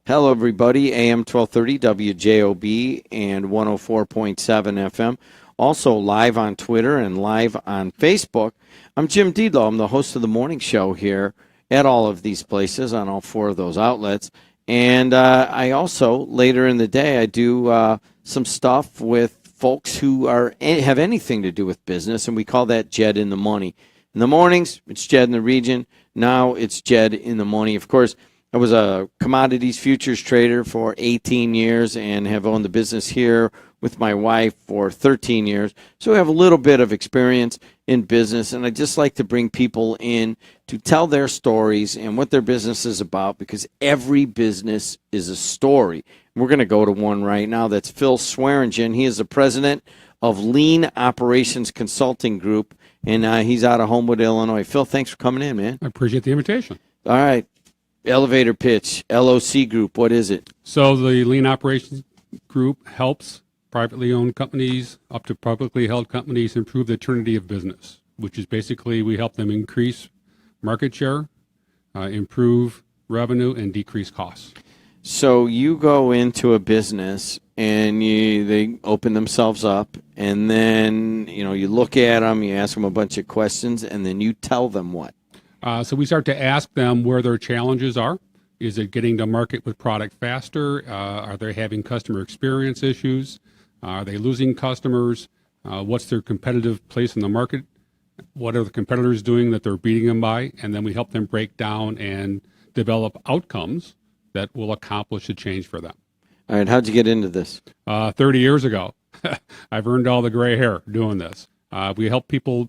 Hello, everybody. AM 1230 WJOB and 104.7 FM. Also live on Twitter and live on Facebook. I'm Jim Deedlow. I'm the host of the morning show here at all of these places on all four of those outlets. And I also, later in the day, I do some stuff with folks who have anything to do with business, and we call that Jed in the Money. In the mornings, it's Jed in the Region. Now it's Jed in the Money. Of course, I was a commodities futures trader for 18 years and have owned the business here with my wife for 13 years. So I have a little bit of experience in business, and I just like to bring people in to tell their stories and what their business is about, because every business is a story. We're going to go to one right now. That's Phil Swearingen. He is the president of Lean Operations Consulting Group, and he's out of Homewood, Illinois. Phil, thanks for coming in, man. I appreciate the invitation. All right. Elevator pitch, LOC Group, what is it? So the Lean Operations Group helps privately owned companies up to publicly held companies improve the eternity of business, which is basically we help them increase market share, improve revenue, and decrease costs. So you go into a business and they open themselves up, and then you look at them, you ask them a bunch of questions, and then you tell them what? So we start to ask them where their challenges are. Is it getting to market with product faster? Are they having customer experience issues? Are they losing customers? What's their competitive place in the market? What are the competitors doing that they're beating them by? And then we help them break down and develop outcomes that will accomplish a change for them. All right, how'd you get into this? 30 years ago. I've earned all the gray hair doing this. We help people,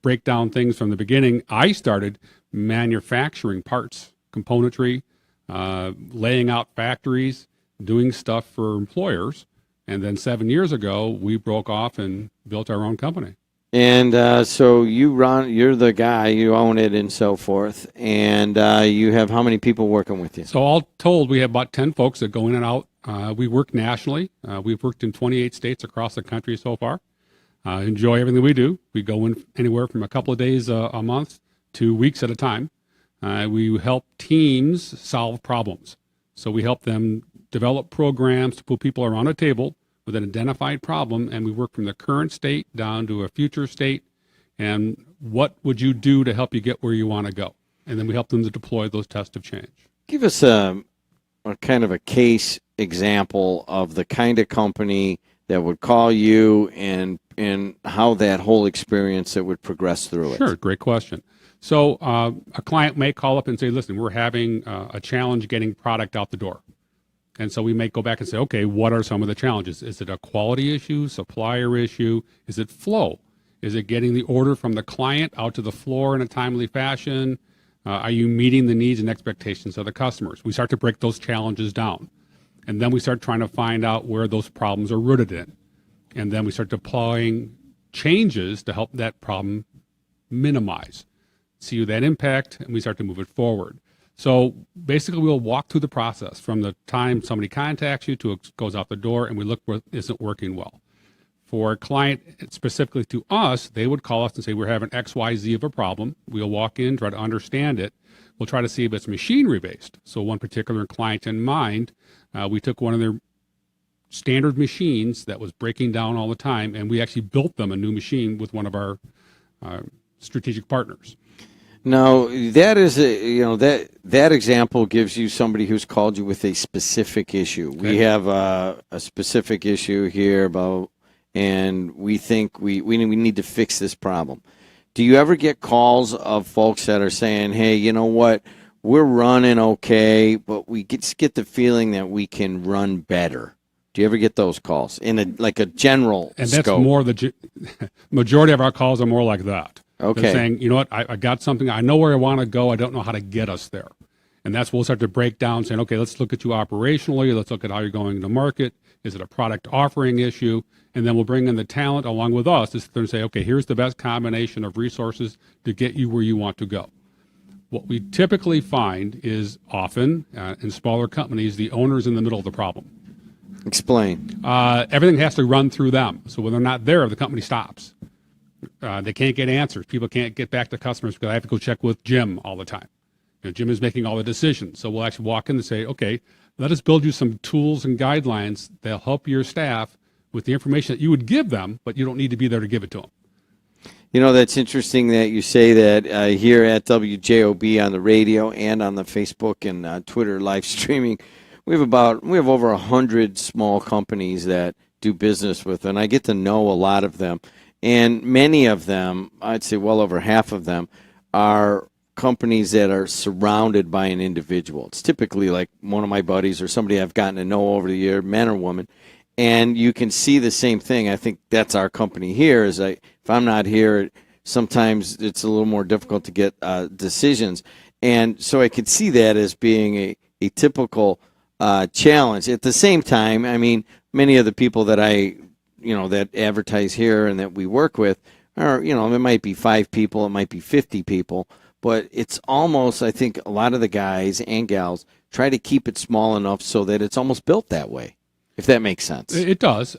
break down things from the beginning. I started manufacturing parts, componentry, laying out factories, doing stuff for employers. And then 7 years ago, we broke off and built our own company. And so you're the guy, you own it and so forth. And you have how many people working with you? So all told, we have about 10 folks that go in and out. We work nationally. We've worked in 28 states across the country so far. Enjoy everything we do. We go in anywhere from a couple of days a month to weeks at a time. We help teams solve problems. So we help them develop programs to put people around a table with an identified problem, and we work from the current state down to a future state, and what would you do to help you get where you want to go? And then we help them to deploy those tests of change. Give us a kind of a case example of the kind of company that would call you and how that whole experience that would progress through it. Sure, great question. So a client may call up and say, listen, we're having a challenge getting product out the door. And so we may go back and say, okay, what are some of the challenges? Is it a quality issue, supplier issue? Is it flow? Is it getting the order from the client out to the floor in a timely fashion? Are you meeting the needs and expectations of the customers? We start to break those challenges down. And then we start trying to find out where those problems are rooted in. And then we start deploying changes to help that problem minimize. See that impact, and we start to move it forward. So basically, we'll walk through the process from the time somebody contacts you to it goes out the door, and we look what isn't working well. For a client, specifically to us, they would call us and say, we're having X, Y, Z of a problem. We'll walk in, try to understand it. We'll try to see if it's machinery-based. So one particular client in mind, we took one of their standard machines that was breaking down all the time, and we actually built them a new machine with one of our strategic partners. Now, that is that example gives you somebody who's called you with a specific issue. Okay. We have a specific issue here and we think we need to fix this problem. Do you ever get calls of folks that are saying, hey, you know what, we're running okay, but we get the feeling that we can run better? Do you ever get those calls in a general and that's scope? More the majority of our calls are more like that. Okay. They're saying, you know what, I got something, I know where I want to go, I don't know how to get us there. And that's we'll start to break down, saying, okay, let's look at you operationally, let's look at how you're going to market. Is it a product offering issue? And then we'll bring in the talent along with us to sit there and say, okay, here's the best combination of resources to get you where you want to go. What we typically find is often in smaller companies, the owner's in the middle of the problem. Explain. Everything has to run through them. So when they're not there, the company stops. They can't get answers. People can't get back to customers because I have to go check with Jim all the time. Jim is making all the decisions. So we'll actually walk in and say, okay, let us build you some tools and guidelines that'll help your staff with the information that you would give them, but you don't need to be there to give it to them. You know, that's interesting that you say that here at WJOB on the radio and on the Facebook and Twitter live streaming. We have over 100 small companies that do business with, and I get to know a lot of them. And many of them, I'd say well over half of them, are companies that are surrounded by an individual. It's typically like one of my buddies or somebody I've gotten to know over the year, man or woman. And you can see the same thing. I think that's our company here. If I'm not here, sometimes it's a little more difficult to get decisions. And so I could see that as being a typical challenge. At the same time, I mean, many of the people that that advertise here and that we work with are, it might be 5 people, it might be 50 people, but it's almost, I think a lot of the guys and gals try to keep it small enough so that it's almost built that way. If that makes sense. It does.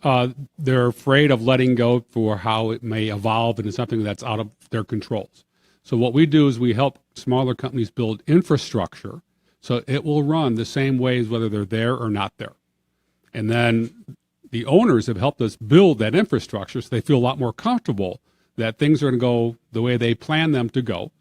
They're afraid of letting go for how it may evolve into something that's out of their controls. So what we do is we help smaller companies build infrastructure so it will run the same way as whether they're there or not there. And then the owners have helped us build that infrastructure so they feel a lot more comfortable that things are going to go the way they plan them to go.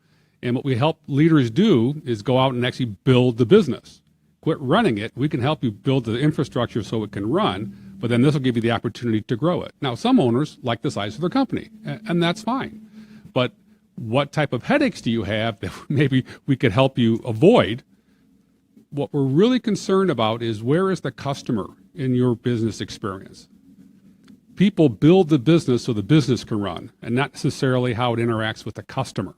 And what we help leaders do is go out and actually build the business. Quit running it. We can help you build the infrastructure so it can run, but then this will give you the opportunity to grow it. Now, some owners like the size of their company, and that's fine. But what type of headaches do you have that maybe we could help you avoid? What we're really concerned about is where is the customer in your business experience? People build the business so the business can run, and not necessarily how it interacts with the customer.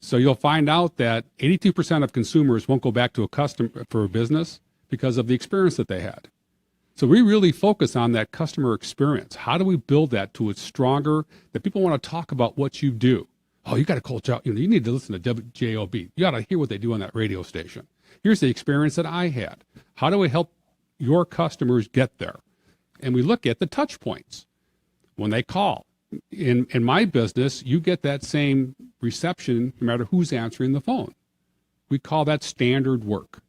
So you'll find out that 82% of consumers won't go back to a customer for a business because of the experience that they had. So we really focus on that customer experience. How do we build that to it's stronger, that people want to talk about what you do? Oh, you got to call, you need to listen to WJOB. You got to hear what they do on that radio station. Here's the experience that I had. How do we help your customers get there? And we look at the touch points when they call. In my business, you get that same reception no matter who's answering the phone. We call that standard work.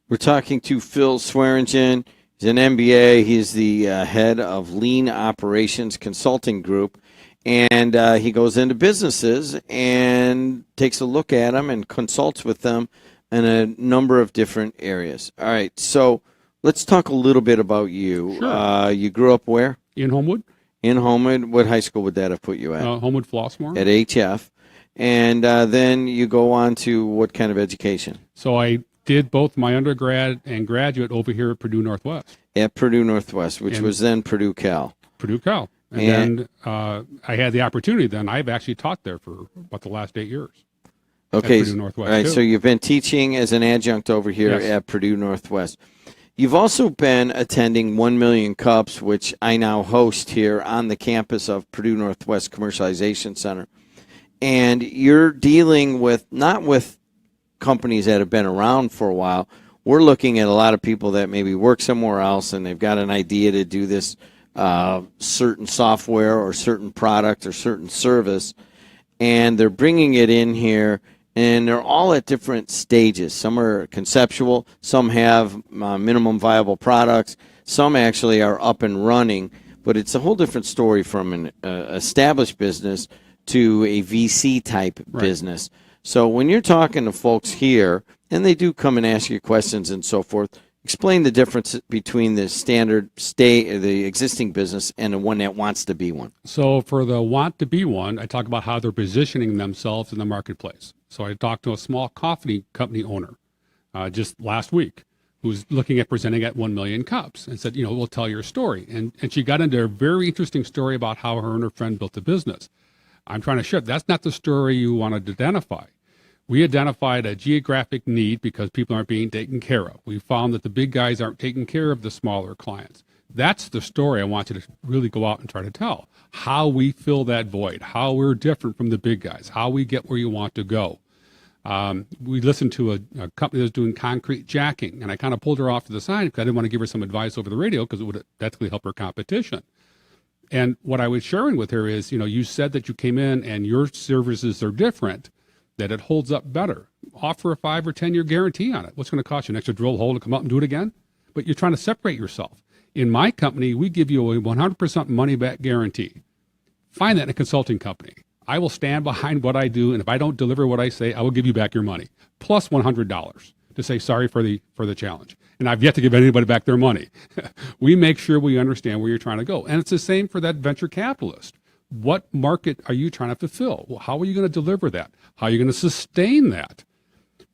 We're talking to Phil Swearingen. He's an MBA. He's the head of Lean Operations Consulting Group. And he goes into businesses and takes a look at them and consults with them in a number of different areas. All right, so let's talk a little bit about you. Sure. You grew up where? In Homewood. In Homewood. What high school would that have put you at? Homewood Flossmoor. At HF. And then you go on to what kind of education? So I did both my undergrad and graduate over here at Purdue Northwest. At Purdue Northwest, which was then Purdue Cal. Purdue Cal. And then I had the opportunity then. I've actually taught there for about the last 8 years. Okay. At Purdue Northwest, all right, too. so you've been teaching as an adjunct over here at Purdue Northwest. You've also been attending 1 Million Cups, which I now host here on the campus of Purdue Northwest Commercialization Center. And you're dealing with, not with companies that have been around for a while. We're looking at a lot of people that maybe work somewhere else and they've got an idea to do this certain software or certain product or certain service, and they're bringing it in here, and they're all at different stages. Some are conceptual, some have minimum viable products, some actually are up and running, but it's a whole different story from an established business to a VC type business. So when you're talking to folks here, and they do come and ask you questions and so forth, explain the difference between the standard the existing business and the one that wants to be one. So for the want to be one, I talk about how they're positioning themselves in the marketplace. So I talked to a small coffee company owner just last week who's looking at presenting at 1 Million Cups and said, we'll tell your story. And she got into a very interesting story about how her and her friend built a business. I'm trying to share that's not the story you want to identify. We identified a geographic need because people aren't being taken care of. We found that the big guys aren't taking care of the smaller clients. That's the story I want you to really go out and try to tell. How we fill that void, how we're different from the big guys, how we get where you want to go. We listened to a company that was doing concrete jacking, and I kind of pulled her off to the side because I didn't want to give her some advice over the radio because it would ethically help her competition. And what I was sharing with her is, you said that you came in and your services are different that it holds up better. Offer a 5 or 10 year guarantee on it. What's going to cost you? An extra drill hole to come out and do it again? But you're trying to separate yourself. In my company, we give you a 100% money back guarantee. Find that in a consulting company. I will stand behind what I do, and if I don't deliver what I say, I will give you back your money, plus $100 to say sorry for the challenge. And I've yet to give anybody back their money. We make sure we understand where you're trying to go. And it's the same for that venture capitalist. What market are you trying to fulfill? Well, how are you going to deliver that? How are you going to sustain that?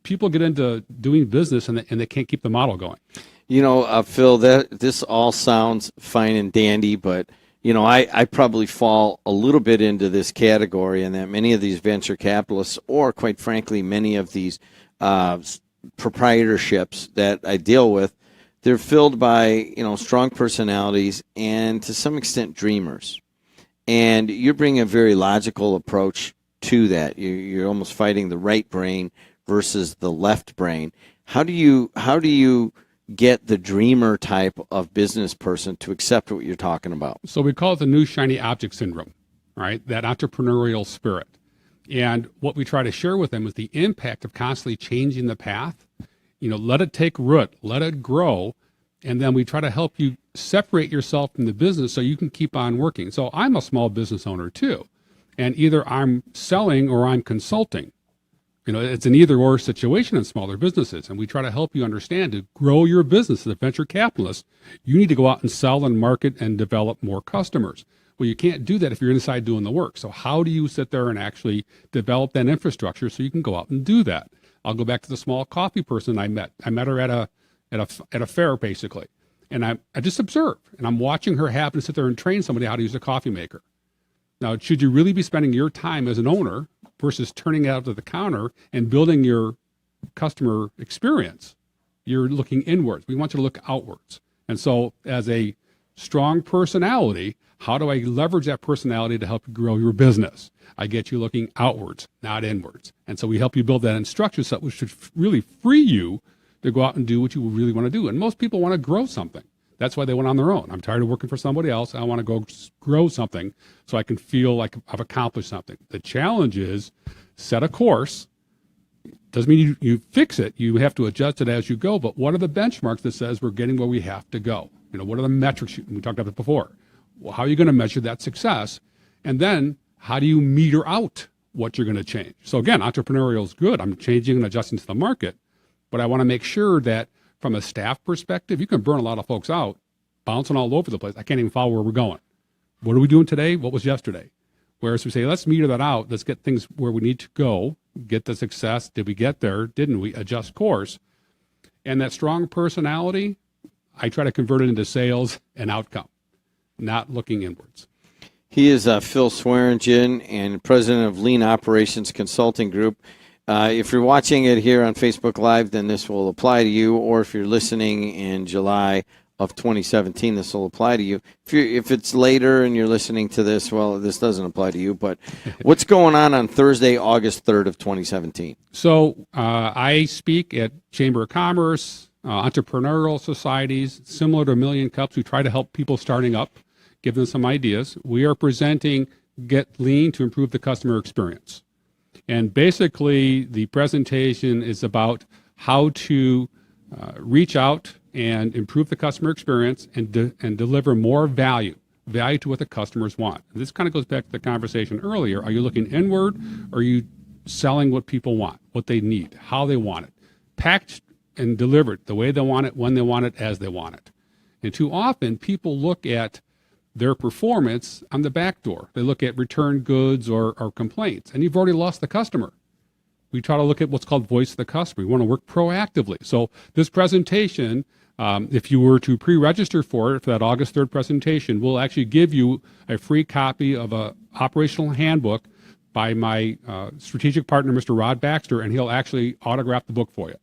People get into doing business and they can't keep the model going. You know, Phil, this all sounds fine and dandy, but you know, I probably fall a little bit into this category, in that many of these venture capitalists, or quite frankly, many of these proprietorships that I deal with, they're filled by, you know, strong personalities and to some extent dreamers. And you're bringing a very logical approach to that. You're almost fighting the right brain versus the left brain. How do you get the dreamer type of business person to accept what you're talking about? So we call it the new shiny object syndrome, right? That entrepreneurial spirit. And what we try to share with them is the impact of constantly changing the path. You know, let it take root, let it grow, and then we try to help you separate yourself from the business so you can keep on working. So I'm a small business owner too, and either I'm selling or I'm consulting. You know, it's an either-or situation in smaller businesses, and we try to help you understand to grow your business as a venture capitalist, you need to go out and sell and market and develop more customers. Well, you can't do that if you're inside doing the work. So how do you sit there and actually develop that infrastructure so you can go out and do that? I'll go back to the small coffee person I met. I met her at a fair, basically, and I just observed, and I'm watching her happen to sit there and train somebody how to use a coffee maker. Now, should you really be spending your time as an owner versus turning it out to the counter and building your customer experience? You're looking inwards. We want you to look outwards. And so as a strong personality, how do I leverage that personality to help you grow your business? I get you looking outwards, not inwards. And so we help you build that instruction set, which should really free you to go out and do what you really want to do. And most people want to grow something. That's why they went on their own. I'm tired of working for somebody else. I want to go grow something so I can feel like I've accomplished something. The challenge is set a course. Doesn't mean you fix it. You have to adjust it as you go. But what are the benchmarks that says we're getting where we have to go? You know, what are the metrics? We talked about it before. Well, how are you going to measure that success? And then how do you meter out what you're going to change? So again, entrepreneurial is good. I'm changing and adjusting to the market, but I want to make sure that from a staff perspective, you can burn a lot of folks out, bouncing all over the place. I can't even follow where we're going. What are we doing today? What was yesterday? Whereas we say, let's meter that out. Let's get things where we need to go, get the success. Did we get there? Didn't we? Adjust course. And that strong personality, I try to convert it into sales and outcome, not looking inwards. He is Phil Swearingen, and president of Lean Operations Consulting Group. If you're watching it here on Facebook Live, then this will apply to you. Or if you're listening in July of 2017, this will apply to you. If it's later and you're listening to this, well, this doesn't apply to you. But what's going on Thursday, August 3rd of 2017? So I speak at Chamber of Commerce, entrepreneurial societies, similar to A Million Cups. We try to help people starting up, give them some ideas. We are presenting Get Lean to Improve the Customer Experience. And basically, the presentation is about how to reach out and improve the customer experience and deliver more value to what the customers want. And this kind of goes back to the conversation earlier. Are you looking inward, or are you selling what people want, what they need, how they want it, packaged and delivered the way they want it, when they want it, as they want it? And too often, people look at their performance on the back door. They look at return goods or complaints, and you've already lost the customer. We try to look at what's called voice of the customer. We want to work proactively. So this presentation, if you were to pre-register for it, for that August 3rd presentation, we'll actually give you a free copy of a operational handbook by my strategic partner, Mr. Rod Baxter, and he'll actually autograph the book for you.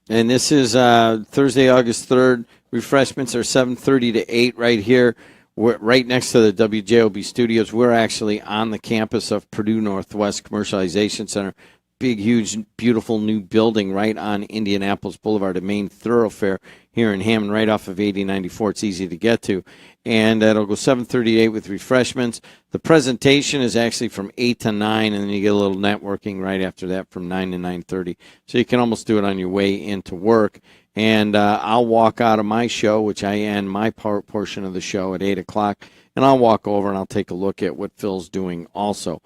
And this is Thursday, August 3rd. Refreshments are 7:30 to 8 right here. We're right next to the WJOB studios. We're actually on the campus of Purdue Northwest Commercialization Center. big, huge, beautiful new building right on Indianapolis Boulevard, a main thoroughfare here in Hammond, right off of 8094. It's easy to get to. And it'll go 7:38 with refreshments. The presentation is actually from 8 to 9, and then you get a little networking right after that from 9 to 9:30. So you can almost do it on your way into work. And I'll walk out of my show, which I end my portion of the show at 8 o'clock, and I'll walk over and I'll take a look at what Phil's doing also.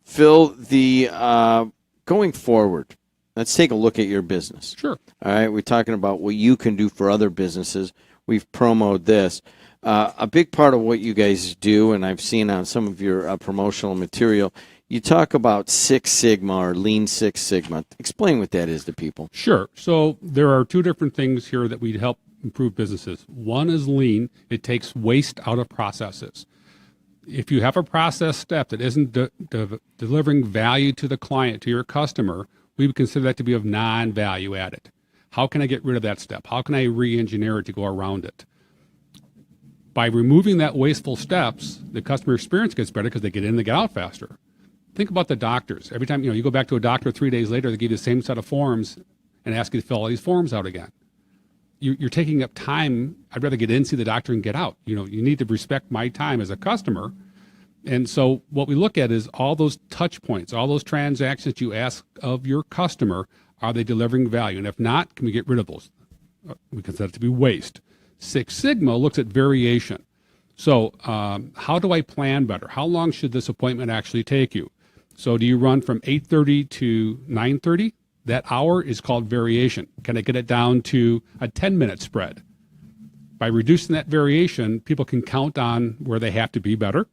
Phil, going forward, let's take a look at your business. Sure. All right, we're talking about what you can do for other businesses. We've promoted this. A big part of what you guys do, and I've seen on some of your promotional material, you talk about Six Sigma or Lean Six Sigma. Explain what that is to people. Sure. So there are two different things here that we help improve businesses. One is lean. It takes waste out of processes. If you have a process step that isn't delivering value to the client, to your customer, we would consider that to be of non-value added. How can I get rid of that step? How can I re-engineer it to go around it? By removing that wasteful steps, the customer experience gets better because they get in and they get out faster. Think about the doctors. Every time you go back to a doctor 3 days later, they give you the same set of forms and ask you to fill all these forms out again. You're taking up time. I'd rather get in, see the doctor, and get out. You need to respect my time as a customer. And so what we look at is all those touch points, all those transactions you ask of your customer, are they delivering value? And if not, can we get rid of those? We consider that to be waste. Six Sigma looks at variation. So how do I plan better? How long should this appointment actually take you? So do you run from 8:30 to 9:30? That hour is called variation. Can I get it down to a 10-minute spread? By reducing that variation, people can count on where they have to be better.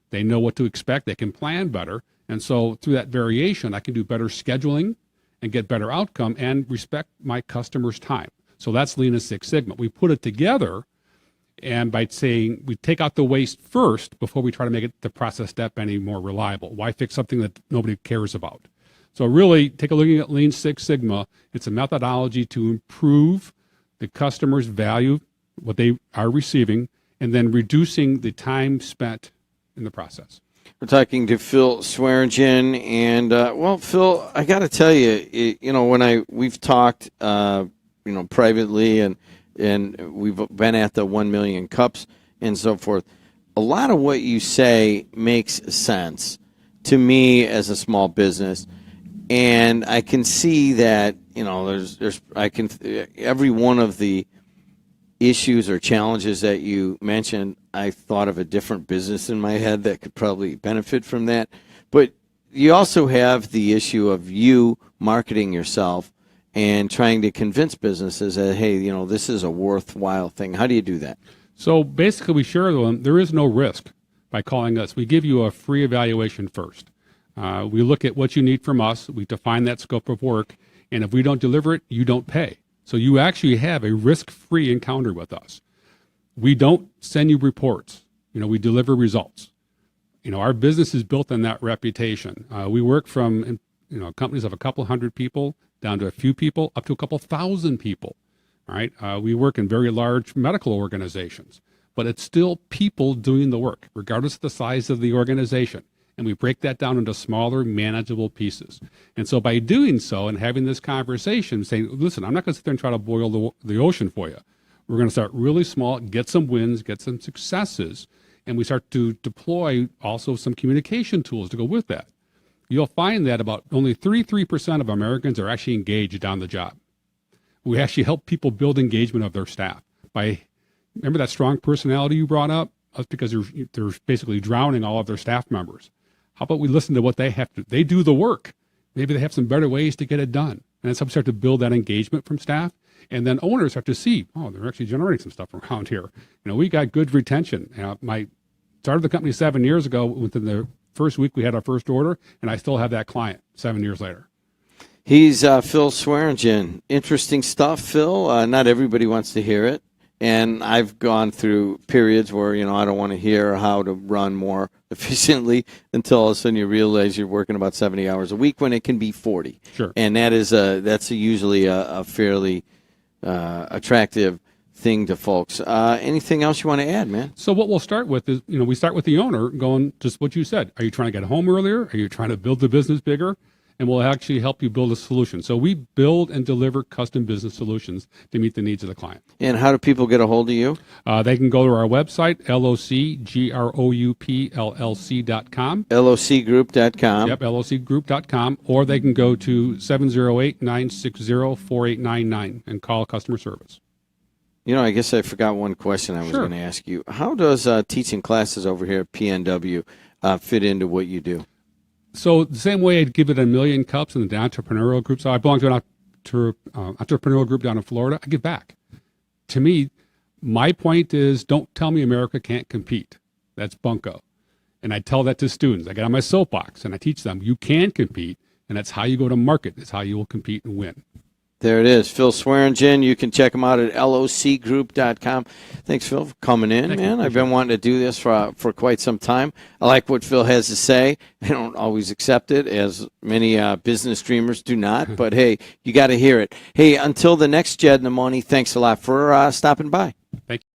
They know what to expect. They can plan better. And so through that variation, I can do better scheduling and get better outcome and respect my customer's time. So that's Lean Six Sigma. We put it together, and by saying we take out the waste first before we try to make it the process step any more reliable. Why fix something that nobody cares about? So really, take a look at Lean Six Sigma. It's a methodology to improve the customer's value, what they are receiving, and then reducing the time spent in the process. We're talking to Phil Swearingen, and Phil, I got to tell you, when we've talked, privately, and we've been at the 1 million cups and so forth. A lot of what you say makes sense to me as a small business. And I can see that, every one of the issues or challenges that you mentioned, I thought of a different business in my head that could probably benefit from that. But you also have the issue of you marketing yourself and trying to convince businesses that, hey, this is a worthwhile thing. How do you do that? So basically, we share with them there is no risk by calling us. We give you a free evaluation first. We look at what you need from us. We define that scope of work. And if we don't deliver it, you don't pay. So you actually have a risk-free encounter with us. We don't send you reports. We deliver results. Our business is built on that reputation. We work from companies of a couple hundred people down to a few people, up to a couple thousand people. All right. We work in very large medical organizations, but it's still people doing the work, regardless of the size of the organization. And we break that down into smaller, manageable pieces. And so by doing so and having this conversation, saying, listen, I'm not going to sit there and try to boil the ocean for you. We're going to start really small, get some wins, get some successes, and we start to deploy also some communication tools to go with that. You'll find that about only 33% of Americans are actually engaged on the job. We actually help people build engagement of their staff by, remember that strong personality you brought up? That's because they're basically drowning all of their staff members. How about we listen to what they have to, they do the work. Maybe they have some better ways to get it done. And then some start to build that engagement from staff. And then owners start to see, they're actually generating some stuff around here. We got good retention. I started the company 7 years ago. Within the first week, we had our first order, and I still have that client 7 years later. He's Phil Swearingen. Interesting stuff, Phil. Not everybody wants to hear it. And I've gone through periods where, I don't want to hear how to run more efficiently until all of a sudden you realize you're working about 70 hours a week when it can be 40. Sure. And that's usually a fairly attractive thing to folks. Anything else you want to add, man? So what we'll start with is, we start with the owner going, just what you said. Are you trying to get home earlier? Are you trying to build the business bigger? and we'll actually help you build a solution. So we build and deliver custom business solutions to meet the needs of the client. And how do people get a hold of you? They can go to our website, LOCGROUPLLC.com. LOCgroup.com. Yep, LOCgroup.com, or they can go to 708-960-4899 and call customer service. You know, I guess I forgot one question I was Sure. going to ask you. How does teaching classes over here at PNW fit into what you do? So the same way I'd give it a million cups in the entrepreneurial group. So I belong to an entrepreneurial group down in Florida. I give back. To me, my point is, don't tell me America can't compete. That's bunko. And I tell that to students. I get on my soapbox and I teach them you can compete, and that's how you go to market. It's how you will compete and win. There it is. Phil Swearingen. You can check him out at locgroup.com. Thanks, Phil, for coming in, man. I've been wanting to do this for quite some time. I like what Phil has to say. I don't always accept it, as many business dreamers do not. But, hey, you got to hear it. Hey, until the next Jed in the Morning, thanks a lot for stopping by. Thank you.